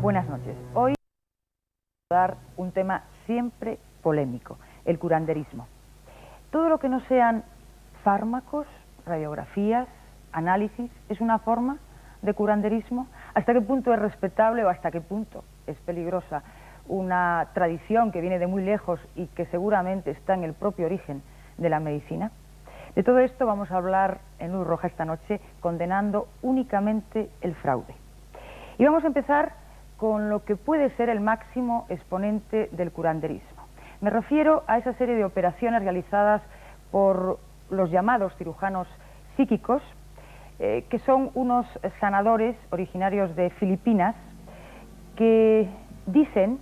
Buenas noches. Hoy voy a dar un tema siempre polémico, el curanderismo. Todo lo que no sean fármacos, radiografías, análisis, es una forma de curanderismo. ¿Hasta qué punto es respetable o hasta qué punto es peligrosa una tradición que viene de muy lejos y que seguramente está en el propio origen de la medicina? De todo esto vamos a hablar en Luz Roja esta noche, condenando únicamente el fraude. Y vamos a empezar con lo que puede ser el máximo exponente del curanderismo. Me refiero a esa serie de operaciones realizadas por los llamados cirujanos psíquicos, que son unos sanadores originarios de Filipinas que dicen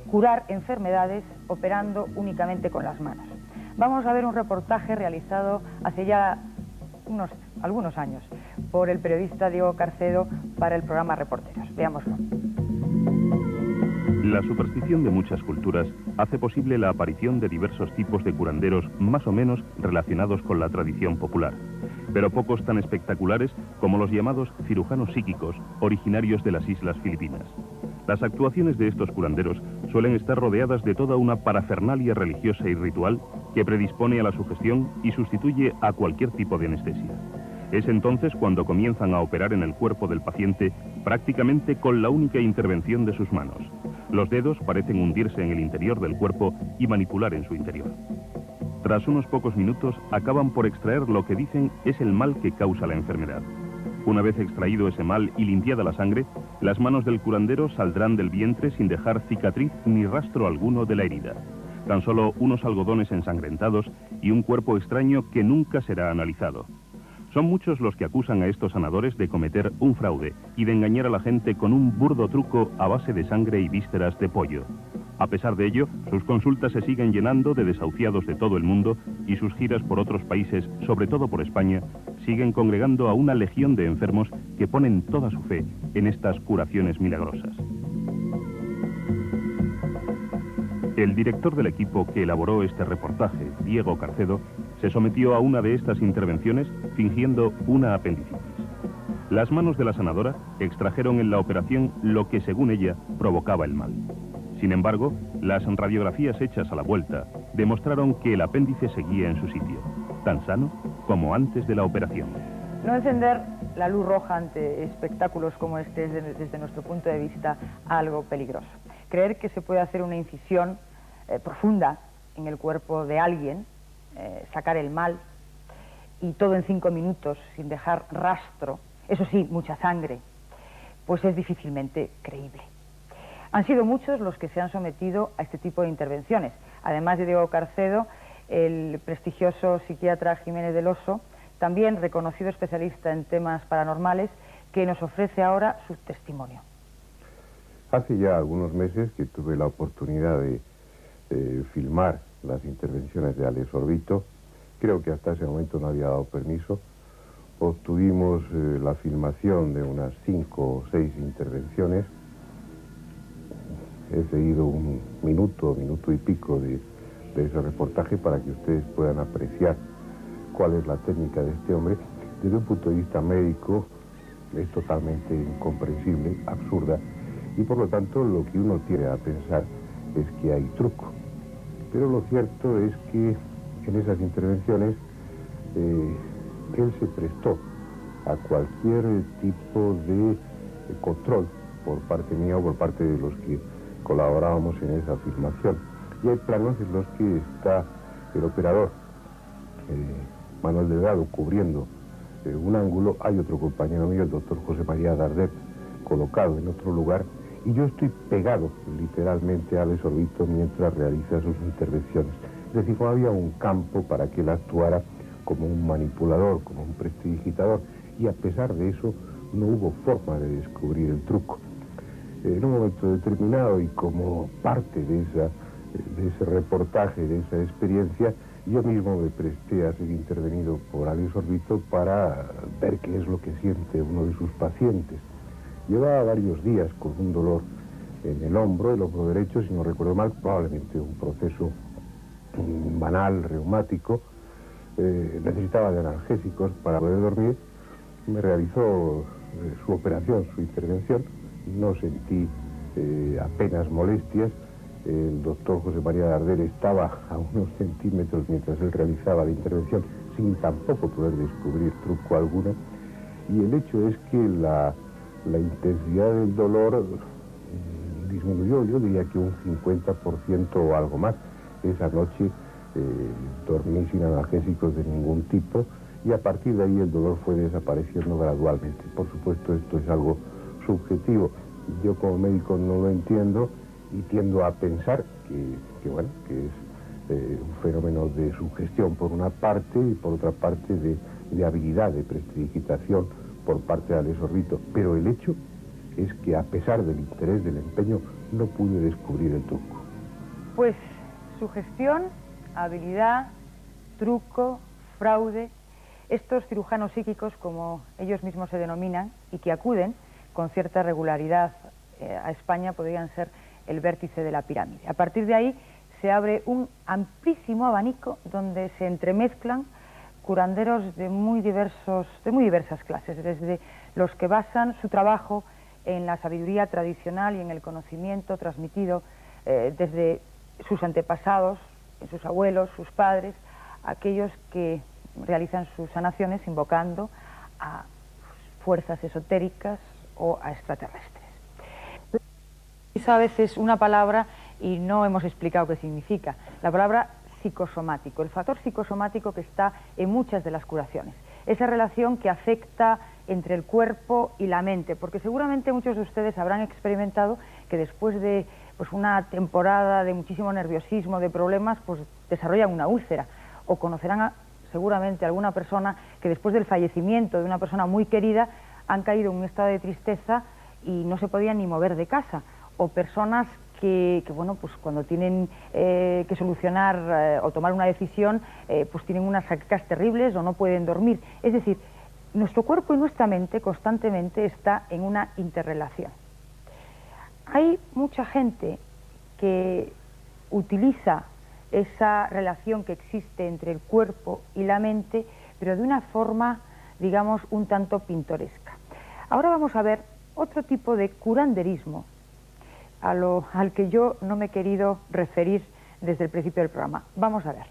curar enfermedades operando únicamente con las manos. Vamos a ver un reportaje realizado hace ya algunos años por el periodista Diego Carcedo para el programa Reporteros. Veámoslo. La superstición de muchas culturas hace posible la aparición de diversos tipos de curanderos más o menos relacionados con la tradición popular, pero pocos tan espectaculares como los llamados cirujanos psíquicos, originarios de las islas Filipinas. Las actuaciones de estos curanderos suelen estar rodeadas de toda una parafernalia religiosa y ritual que predispone a la sugestión y sustituye a cualquier tipo de anestesia. Es entonces cuando comienzan a operar en el cuerpo del paciente prácticamente con la única intervención de sus manos. Los dedos parecen hundirse en el interior del cuerpo y manipular en su interior. Tras unos pocos minutos acaban por extraer lo que dicen es el mal que causa la enfermedad. Una vez extraído ese mal y limpiada la sangre, las manos del curandero saldrán del vientre sin dejar cicatriz ni rastro alguno de la herida. Tan solo unos algodones ensangrentados y un cuerpo extraño que nunca será analizado. Son muchos los que acusan a estos sanadores de cometer un fraude y de engañar a la gente con un burdo truco a base de sangre y vísceras de pollo. A pesar de ello, sus consultas se siguen llenando de desahuciados de todo el mundo y sus giras por otros países, sobre todo por España, siguen congregando a una legión de enfermos que ponen toda su fe en estas curaciones milagrosas. El director del equipo que elaboró este reportaje, Diego Carcedo, se sometió a una de estas intervenciones fingiendo una apendicitis. Las manos de la sanadora extrajeron en la operación lo que, según ella, provocaba el mal. Sin embargo, las radiografías hechas a la vuelta demostraron que el apéndice seguía en su sitio, tan sano como antes de la operación. No encender la luz roja ante espectáculos como este es, desde nuestro punto de vista, algo peligroso. Creer que se puede hacer una incisión profunda en el cuerpo de alguien, sacar el mal, y todo en 5 minutos, sin dejar rastro, eso sí, mucha sangre, pues es difícilmente creíble. Han sido muchos los que se han sometido a este tipo de intervenciones. Además de Diego Carcedo, el prestigioso psiquiatra Jiménez del Oso, también reconocido especialista en temas paranormales, que nos ofrece ahora su testimonio. Hace ya algunos meses que tuve la oportunidad de filmar las intervenciones de Alex Orbito. Creo que hasta ese momento no había dado permiso. Obtuvimos la filmación de unas 5 o 6 intervenciones. He seguido un minuto y pico de ese reportaje para que ustedes puedan apreciar cuál es la técnica de este hombre. Desde un punto de vista médico es totalmente incomprensible, absurda, y por lo tanto lo que uno tiene a pensar es que hay truco. Pero lo cierto es que en esas intervenciones él se prestó a cualquier tipo de control por parte mía o por parte de los que colaborábamos en esa filmación. Y hay planos en los que está el operador Manuel Delgado cubriendo un ángulo, hay otro compañero mío, el doctor José María Dardet, colocado en otro lugar, y yo estoy pegado literalmente a Alex Orbito mientras realiza sus intervenciones. Es decir, no había un campo para que él actuara como un manipulador, como un prestidigitador, y a pesar de eso no hubo forma de descubrir el truco. En un momento determinado y como parte de ese reportaje, de esa experiencia, yo mismo me presté a ser intervenido por Alex Orbito para ver qué es lo que siente uno de sus pacientes. Llevaba varios días con un dolor en el hombro derecho, si no recuerdo mal, probablemente un proceso banal, reumático. Necesitaba de analgésicos para poder dormir. Me realizó su operación, su intervención, no sentí apenas molestias. El doctor José María Dardel estaba a unos centímetros mientras él realizaba la intervención, sin tampoco poder descubrir truco alguno. Y el hecho es que la intensidad del dolor disminuyó, yo diría que un 50% o algo más. Esa noche dormí sin analgésicos de ningún tipo y a partir de ahí el dolor fue desapareciendo gradualmente. Por supuesto, esto es algo subjetivo. Yo como médico no lo entiendo y tiendo a pensar que es un fenómeno de sugestión por una parte y por otra parte de habilidad, de prestidigitación por parte de Alex Orbito. Pero el hecho es que a pesar del interés, del empeño, no pude descubrir el truco. Pues sugestión, habilidad, truco, fraude, estos cirujanos psíquicos, como ellos mismos se denominan, y que acuden con cierta regularidad a España, podrían ser el vértice de la pirámide. A partir de ahí se abre un amplísimo abanico donde se entremezclan curanderos de muy diversas clases, desde los que basan su trabajo en la sabiduría tradicional y en el conocimiento transmitido desde sus antepasados, sus abuelos, sus padres, aquellos que realizan sus sanaciones invocando a fuerzas esotéricas o a extraterrestres. A veces una palabra y no hemos explicado qué significa. La palabra psicosomático, el factor psicosomático que está en muchas de las curaciones. Esa relación que afecta entre el cuerpo y la mente, porque seguramente muchos de ustedes habrán experimentado que después de una temporada de muchísimo nerviosismo, de problemas, pues desarrollan una úlcera, o conocerán seguramente alguna persona que después del fallecimiento de una persona muy querida han caído en un estado de tristeza y no se podían ni mover de casa, o personas que cuando tienen que solucionar o tomar una decisión, pues tienen unas jaquecas terribles o no pueden dormir. Es decir, nuestro cuerpo y nuestra mente constantemente está en una interrelación. Hay mucha gente que utiliza esa relación que existe entre el cuerpo y la mente, pero de una forma, digamos, un tanto pintoresca. Ahora vamos a ver otro tipo de curanderismo al que yo no me he querido referir desde el principio del programa. Vamos a ver.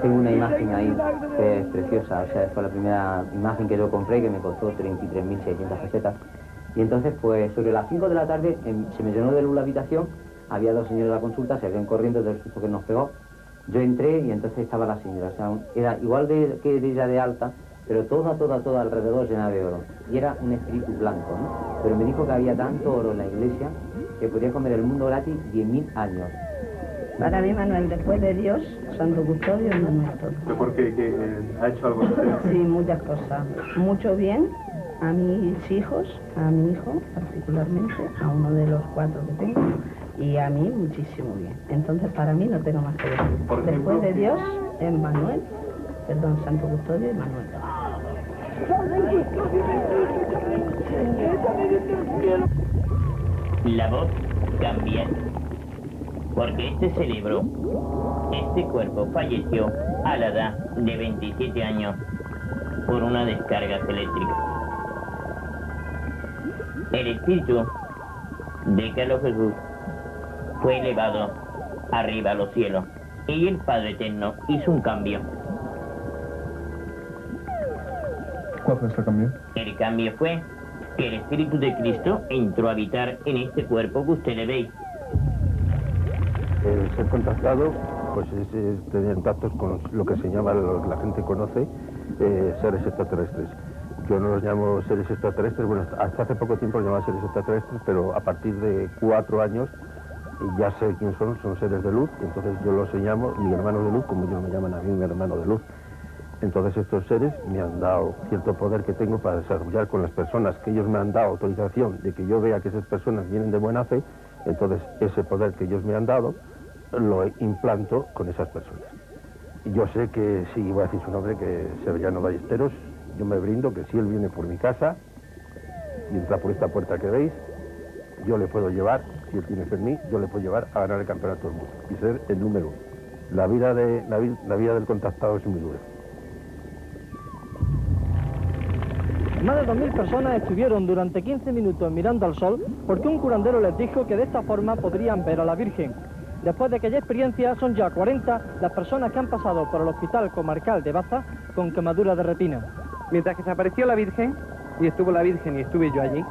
Tengo una imagen ahí que es preciosa, o sea, fue la primera imagen que yo compré, que me costó 33.600 pesetas. Y entonces, pues, sobre las 5 de la tarde se me llenó de luz la habitación, había dos señores de la consulta, se habían corriendo del susto que nos pegó. Yo entré y entonces estaba la señora, o sea, era igual que de ella de alta, pero toda alrededor llena de oro. Y era un espíritu blanco, ¿no? Pero me dijo que había tanto oro en la iglesia que podía comer el mundo gratis 10.000 años. Para mí, Manuel, después de Dios, Santo Custodio es Manuel todo. ¿Por qué? ¿Ha hecho algo? Sí, muchas cosas. Mucho bien a mis hijos, a mi hijo particularmente, a uno de los 4 que tengo, y a mí muchísimo bien. Entonces, para mí no tengo más que decir. Después de Dios es Manuel, perdón, Santo Custodio y Manuel. La voz cambia, porque este cerebro, este cuerpo falleció a la edad de 27 años por una descarga eléctrica. El espíritu de Carlos Jesús fue elevado arriba a los cielos y el Padre Eterno hizo un cambio. ¿Cuál fue ese cambio? El cambio fue que el Espíritu de Cristo entró a habitar en este cuerpo que ustedes veis. El ser contactado, pues es tener contactos con lo que se llama, lo que la gente conoce, seres extraterrestres. Yo no los llamo seres extraterrestres, bueno, hasta hace poco tiempo los llamaba seres extraterrestres, pero a partir de 4 años ya sé quién son seres de luz, y entonces yo los llamo mi hermano de luz, como ellos me llaman a mí mi hermano de luz. Entonces estos seres me han dado cierto poder que tengo para desarrollar con las personas, que ellos me han dado autorización de que yo vea que esas personas vienen de buena fe, entonces ese poder que ellos me han dado lo implanto con esas personas. Y yo sé que, sí, voy a decir su nombre, que es Severiano Ballesteros, yo me brindo que si él viene por mi casa, y entra por esta puerta que veis, yo le puedo llevar, si él tiene fe en mí, yo le puedo llevar a ganar el campeonato del mundo y ser el número 1. La vida del contactado es muy dura. Más de 2000 personas estuvieron durante 15 minutos mirando al sol porque un curandero les dijo que de esta forma podrían ver a la Virgen. Después de aquella experiencia, son ya 40 las personas que han pasado por el Hospital Comarcal de Baza con quemaduras de retina. Mientras que se apareció la Virgen, y estuvo la Virgen y estuve yo allí,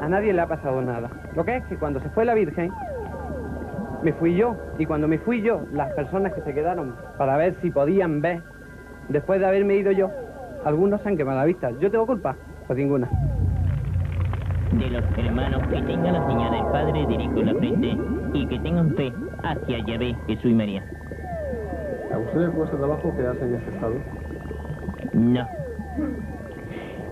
a nadie le ha pasado nada. Lo que es que cuando se fue la Virgen, me fui yo. Y cuando me fui yo, las personas que se quedaron para ver si podían ver, después de haberme ido yo, algunos se han quemado la vista. ¿Yo tengo culpa? Pues ninguna. De los hermanos que tengan la señal del Padre dirijo la frente y que tengan fe hacia Yahvé, Jesús y María. ¿A ustedes cuesta trabajo quedarse en ese estado? No.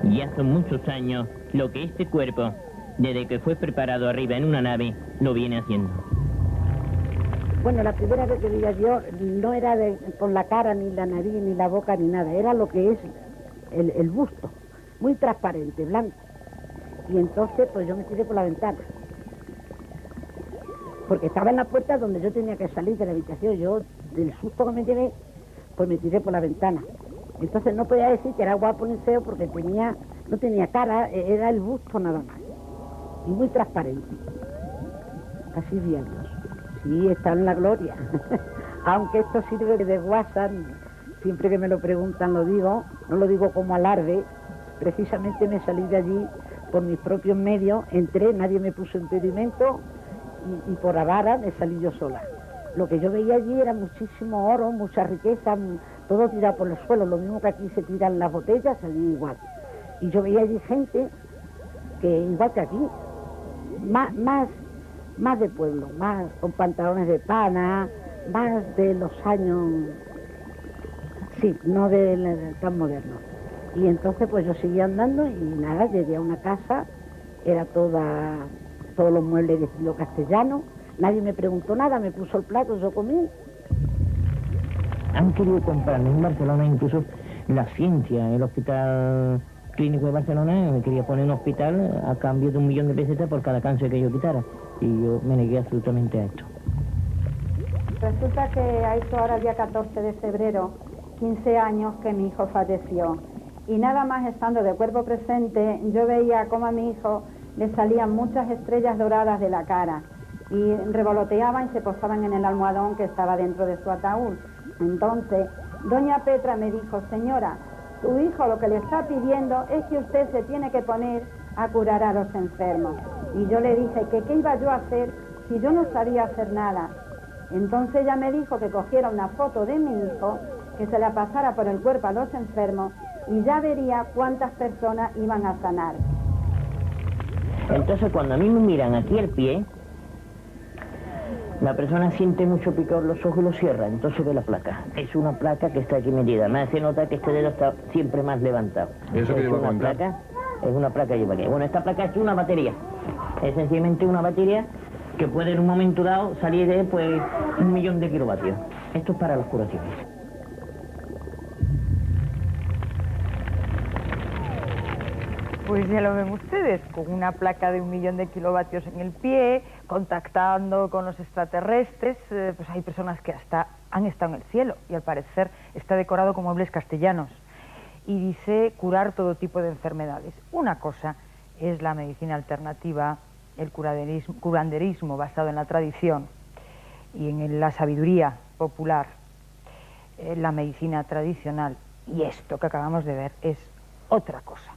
Ya son muchos años lo que este cuerpo, desde que fue preparado arriba en una nave, lo viene haciendo. Bueno, la primera vez que vi a Dios no era con la cara, ni la nariz, ni la boca, ni nada. Era lo que es el busto, muy transparente, blanco. Y entonces, pues yo me tiré por la ventana. Porque estaba en la puerta donde yo tenía que salir de la habitación. Yo, del susto que me llevé, pues me tiré por la ventana. Entonces no podía decir que era guapo ni feo porque no tenía cara, era el busto nada más. Y muy transparente. Así vi a Dios. Sí, está en la gloria. Aunque esto sirve de WhatsApp, siempre que me lo preguntan lo digo, no lo digo como alarde, precisamente me salí de allí por mis propios medios, entré, nadie me puso impedimento y por avara me salí yo sola. Lo que yo veía allí era muchísimo oro, mucha riqueza, todo tirado por el suelo, lo mismo que aquí se tiran las botellas, allí igual. Y yo veía allí gente que igual que aquí, más de pueblo, más con pantalones de pana, más de los años, sí, no tan modernos. Y entonces pues yo seguía andando y nada, llegué a una casa, era todos los muebles de estilo castellano, nadie me preguntó nada, me puso el plato, yo comí. Han querido comprarme en Barcelona incluso la ciencia, el Hospital Clínico de Barcelona me quería poner un hospital a cambio de 1 millón de pesetas por cada cáncer que yo quitara. Y yo me negué absolutamente a esto. Resulta que ha hecho ahora el día 14 de febrero 15 años que mi hijo falleció. Y nada más estando de cuerpo presente, yo veía cómo a mi hijo le salían muchas estrellas doradas de la cara y revoloteaban y se posaban en el almohadón que estaba dentro de su ataúd. Entonces, doña Petra me dijo, señora, su hijo lo que le está pidiendo es que usted se tiene que poner a curar a los enfermos. Y yo le dije que qué iba yo a hacer si yo no sabía hacer nada. Entonces ella me dijo que cogiera una foto de mi hijo, que se la pasara por el cuerpo a los enfermos y ya vería cuántas personas iban a sanar. Entonces cuando a mí me miran aquí el pie, la persona siente mucho picor los ojos y los cierra, entonces ve la placa. Es una placa que está aquí metida, me hace notar que este dedo está siempre más levantado. ¿Eso que lleva a comentar? Es una placa que lleva aquí. Bueno, esta placa es una batería. Es sencillamente una batería que puede en un momento dado salir de, pues, 1 millón de kilovatios. Esto es para las curaciones. Pues ya lo ven ustedes, con una placa de 1 millón de kilovatios en el pie, contactando con los extraterrestres, pues hay personas que hasta han estado en el cielo y al parecer está decorado con muebles castellanos. Y dice curar todo tipo de enfermedades. Una cosa es la medicina alternativa, el curanderismo basado en la tradición y en la sabiduría popular, la medicina tradicional. Y esto que acabamos de ver es otra cosa.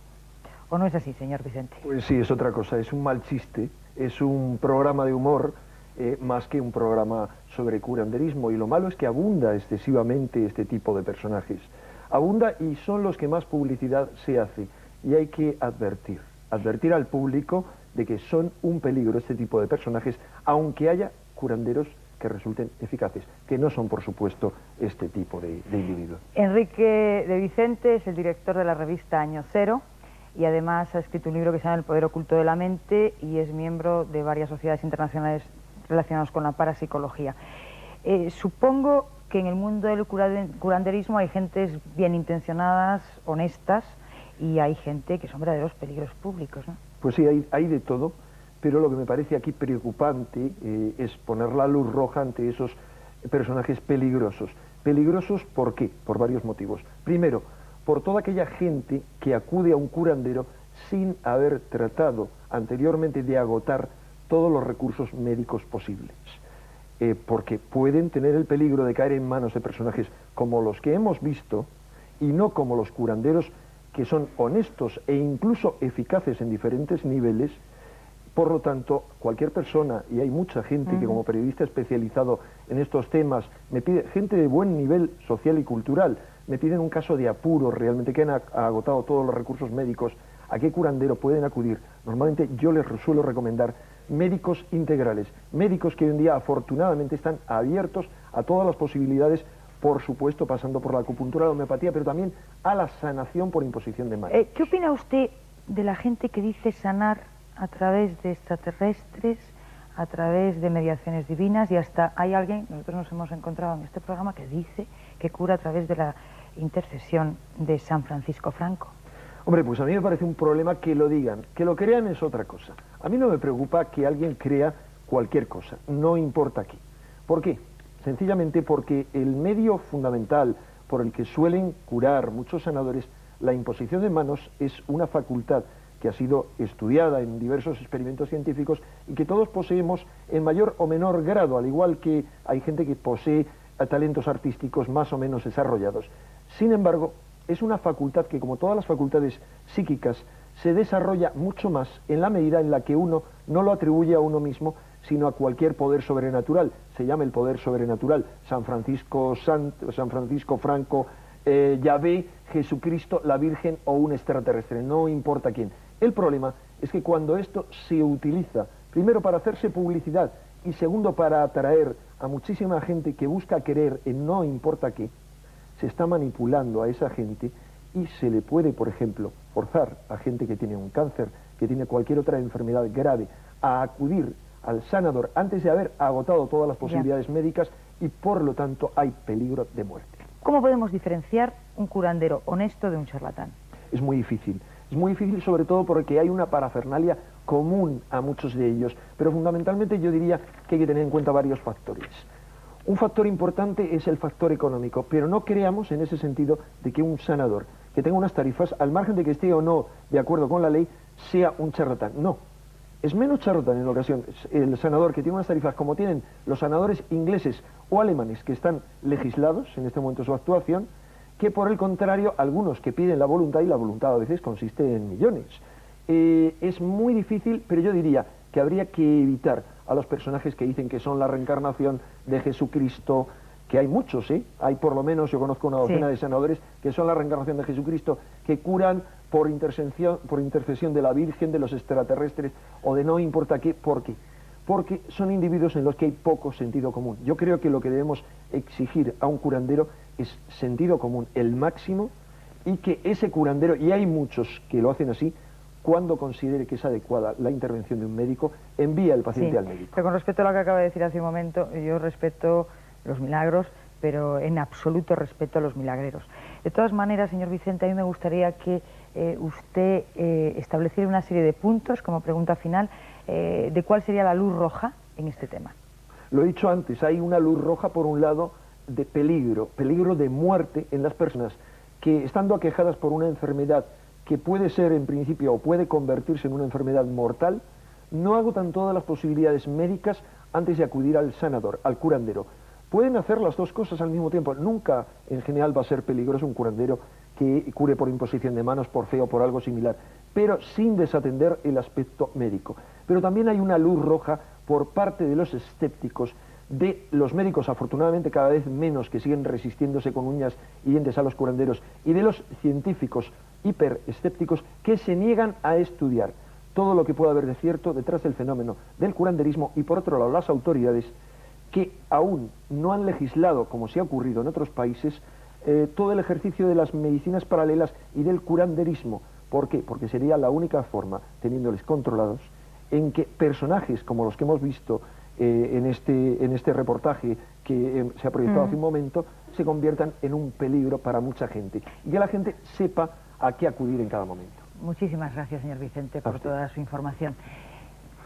¿O no es así, señor Vicente? Pues sí, es otra cosa, es un mal chiste, es un programa de humor más que un programa sobre curanderismo. Y lo malo es que abunda excesivamente este tipo de personajes. Abunda y son los que más publicidad se hace. Y hay que advertir al público de que son un peligro este tipo de personajes, aunque haya curanderos que resulten eficaces, que no son, por supuesto, este tipo de individuos. Enrique de Vicente es el director de la revista Año Cero y además ha escrito un libro que se llama El poder oculto de la mente y es miembro de varias sociedades internacionales relacionadas con la parapsicología. Supongo que en el mundo del curanderismo hay gentes bien intencionadas, honestas, y hay gente que son verdaderos peligros públicos, ¿no? Pues sí, hay de todo, pero lo que me parece aquí preocupante es poner la luz roja ante esos personajes peligrosos. ¿Peligrosos por qué? Por varios motivos. Primero, por toda aquella gente que acude a un curandero sin haber tratado anteriormente de agotar todos los recursos médicos posibles. Porque pueden tener el peligro de caer en manos de personajes como los que hemos visto y no como los curanderos, que son honestos e incluso eficaces en diferentes niveles. Por lo tanto, cualquier persona, y hay mucha gente que como periodista especializado en estos temas, me pide, gente de buen nivel social y cultural, me piden un caso de apuro realmente, que han agotado todos los recursos médicos, ¿a qué curandero pueden acudir? Normalmente yo les suelo recomendar médicos integrales, médicos que hoy en día afortunadamente están abiertos a todas las posibilidades, por supuesto pasando por la acupuntura, la homeopatía, pero también a la sanación por imposición de manos. ¿Qué opina usted de la gente que dice sanar a través de extraterrestres, a través de mediaciones divinas, y hasta hay alguien, nosotros nos hemos encontrado en este programa, que dice que cura a través de la intercesión de San Francisco Franco? Hombre, pues a mí me parece un problema que lo digan, que lo crean es otra cosa. A mí no me preocupa que alguien crea cualquier cosa, no importa qué. ¿Por qué? Sencillamente porque el medio fundamental por el que suelen curar muchos sanadores, la imposición de manos, es una facultad que ha sido estudiada en diversos experimentos científicos y que todos poseemos en mayor o menor grado, al igual que hay gente que posee talentos artísticos más o menos desarrollados. Sin embargo, es una facultad que, como todas las facultades psíquicas, se desarrolla mucho más en la medida en la que uno no lo atribuye a uno mismo, sino a cualquier poder sobrenatural. Se llama el poder sobrenatural. San Francisco Franco, Yahvé, Jesucristo, la Virgen o un extraterrestre, no importa quién. El problema es que cuando esto se utiliza, primero para hacerse publicidad y segundo para atraer a muchísima gente que busca creer en no importa qué, se está manipulando a esa gente y se le puede, por ejemplo, forzar a gente que tiene un cáncer, que tiene cualquier otra enfermedad grave, a acudir al sanador antes de haber agotado todas las posibilidades médicas y por lo tanto hay peligro de muerte. ¿Cómo podemos diferenciar un curandero honesto de un charlatán? Es muy difícil sobre todo porque hay una parafernalia común a muchos de ellos, pero fundamentalmente yo diría que hay que tener en cuenta varios factores. Un factor importante es el factor económico, pero no creamos en ese sentido de que un sanador que tenga unas tarifas, al margen de que esté o no de acuerdo con la ley, sea un charlatán. No, es menos charlatán en ocasión el sanador que tiene unas tarifas como tienen los sanadores ingleses o alemanes que están legislados en este momento su actuación, que por el contrario algunos que piden la voluntad, y la voluntad a veces consiste en millones. Es muy difícil, pero yo diría que habría que evitar a los personajes que dicen que son la reencarnación de Jesucristo, que hay muchos, hay por lo menos, yo conozco una docena de sanadores que son la reencarnación de Jesucristo, que curan por intercesión de la Virgen, de los extraterrestres o de no importa qué. ¿Por qué? Porque son individuos en los que hay poco sentido común. Yo creo que lo que debemos exigir a un curandero es sentido común, el máximo, y que ese curandero, y hay muchos que lo hacen así, cuando considere que es adecuada la intervención de un médico, envía al paciente al médico. Pero con respecto a lo que acaba de decir hace un momento, yo respeto los milagros, pero en absoluto respeto a los milagreros. De todas maneras, señor Vicente, a mí me gustaría que usted estableciera una serie de puntos como pregunta final de cuál sería la luz roja en este tema. Lo he dicho antes, hay una luz roja por un lado de peligro de muerte en las personas que, estando aquejadas por una enfermedad que puede ser en principio o puede convertirse en una enfermedad mortal, no agotan todas las posibilidades médicas antes de acudir al sanador, al curandero. Pueden hacer las dos cosas al mismo tiempo. Nunca en general va a ser peligroso un curandero que cure por imposición de manos, por fe o por algo similar, pero sin desatender el aspecto médico. Pero también hay una luz roja por parte de los escépticos, de los médicos, afortunadamente cada vez menos, que siguen resistiéndose con uñas y dientes a los curanderos, y de los científicos hiperescépticos que se niegan a estudiar todo lo que pueda haber de cierto detrás del fenómeno del curanderismo, y por otro lado las autoridades que aún no han legislado, como se ha ocurrido en otros países, todo el ejercicio de las medicinas paralelas y del curanderismo. ¿Por qué? Porque sería la única forma, teniéndoles controlados, en que personajes como los que hemos visto en este reportaje que se ha proyectado hace un momento, se conviertan en un peligro para mucha gente y que la gente sepa a qué acudir en cada momento. Muchísimas gracias, señor Vicente, por toda su información.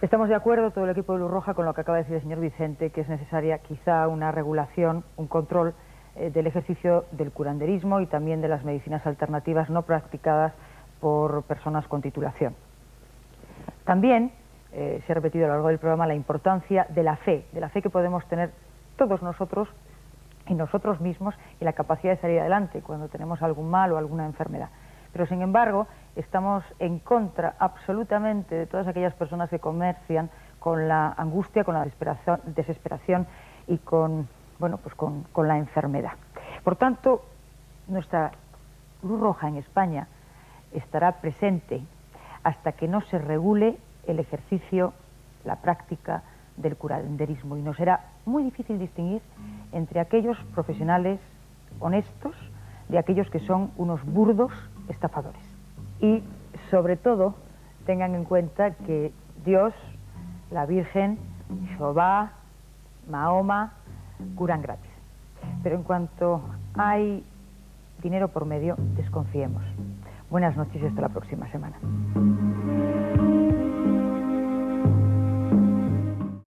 Estamos de acuerdo, todo el equipo de Luz Roja, con lo que acaba de decir el señor Vicente, que es necesaria quizá una regulación, un control del ejercicio del curanderismo y también de las medicinas alternativas no practicadas por personas con titulación. También se ha repetido a lo largo del programa la importancia de la fe que podemos tener todos nosotros y nosotros mismos y la capacidad de salir adelante cuando tenemos algún mal o alguna enfermedad. Pero sin embargo, estamos en contra absolutamente de todas aquellas personas que comercian con la angustia, con la desesperación y con la enfermedad. Por tanto, nuestra Luz Roja en España estará presente hasta que no se regule el ejercicio, la práctica del curanderismo, y nos será muy difícil distinguir entre aquellos profesionales honestos de aquellos que son unos burdos estafadores. Y sobre todo tengan en cuenta que Dios, la Virgen, Jehová, Mahoma curan gratis. Pero en cuanto hay dinero por medio, desconfiemos. Buenas noches y hasta la próxima semana.